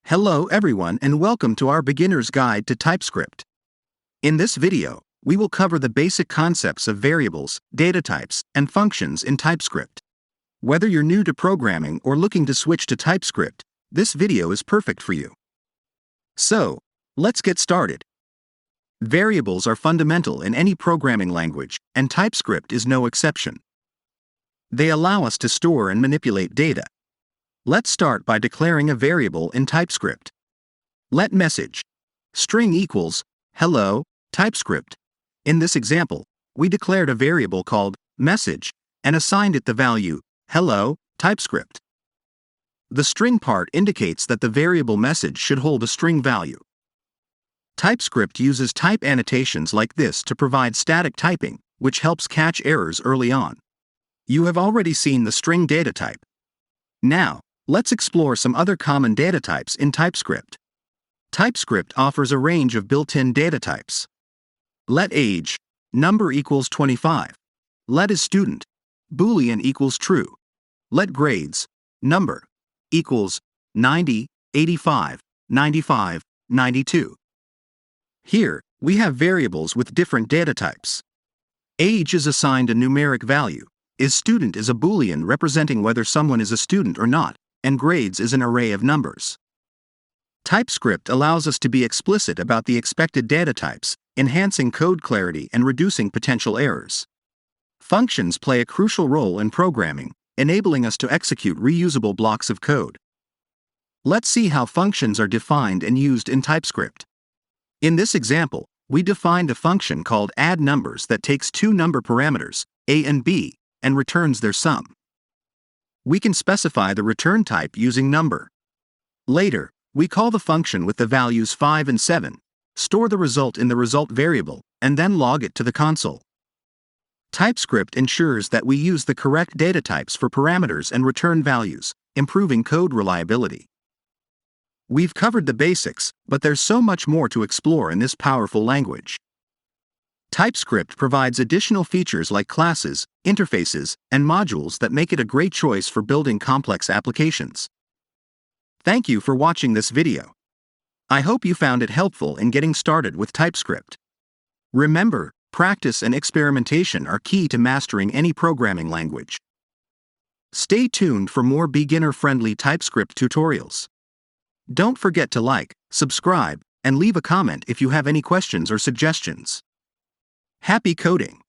Hello everyone and welcome to our beginner's guide to TypeScript. In this video, we will cover the basic concepts of variables, data types, and functions in TypeScript. Whether you're new to programming or looking to switch to TypeScript, this video is perfect for you. So, let's get started. Variables are fundamental in any programming language, and TypeScript is no exception. They allow us to store and manipulate data. Let's start by declaring a variable in TypeScript. Let message string equals hello TypeScript. In this example, we declared a variable called message and assigned it the value hello TypeScript. The string part indicates that the variable message should hold a string value. TypeScript uses type annotations like this to provide static typing, which helps catch errors early on. You have already seen the string data type. Now, let's explore some other common data types in TypeScript. TypeScript offers a range of built-in data types. Let age, number equals 25. Let is student, boolean equals true. Let grades, number, equals 90, 85, 95, 92. Here, we have variables with different data types. Age is assigned a numeric value, student is a boolean representing whether someone is a student or not, and grades is an array of numbers. TypeScript allows us to be explicit about the expected data types, enhancing code clarity and reducing potential errors. Functions play a crucial role in programming, enabling us to execute reusable blocks of code. Let's see how functions are defined and used in TypeScript. In this example, we defined a function called addNumbers that takes two number parameters, a and b, and returns their sum. We can specify the return type using number. Later, we call the function with the values 5 and 7, store the result in the result variable, and then log it to the console. TypeScript ensures that we use the correct data types for parameters and return values, improving code reliability. We've covered the basics, but there's so much more to explore in this powerful language. TypeScript provides additional features like classes, interfaces, and modules that make it a great choice for building complex applications. Thank you for watching this video. I hope you found it helpful in getting started with TypeScript. Remember, practice and experimentation are key to mastering any programming language. Stay tuned for more beginner-friendly TypeScript tutorials. Don't forget to like, subscribe, and leave a comment if you have any questions or suggestions. Happy coding!